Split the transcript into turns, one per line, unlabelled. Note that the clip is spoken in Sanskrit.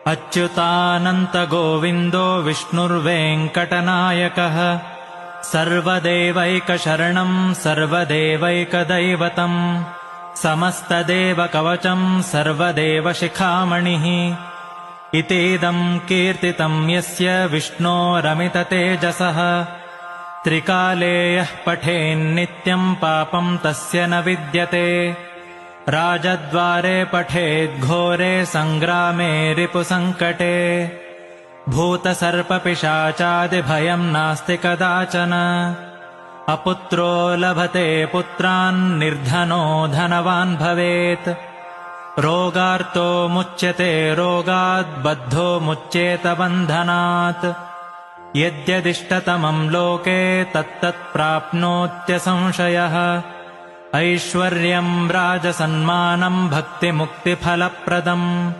अच्युतानन्तगोविन्दो विष्णुर्वेङ्कटनायकः सर्वदेवैकशरणं सर्वदेवैकदैवतम् समस्तदेवकवचं सर्वदेवशिखामणिः इतीदं कीर्तितं यस्य विष्णोरमिततेजसः त्रिकाले यः पठेन्नित्यं पापं तस्य न विद्यते राजद्वारे पठेद्घोरे सङ्ग्रामे रिपुसङ्कटे भूतसर्पपिशाचादिभयं नास्ति कदाचन अपुत्रो लभते पुत्रान् निर्धनो धनवान् भवेत् रोगार्तो मुच्यते रोगात् बद्धो मुच्येत बन्धनात् यद्यदिष्टतमं लोके तत्तत् प्राप्नोत्यसंशयः ऐश्वर्यं राजसन्मानं भक्तिमुक्तिफलप्रदम्।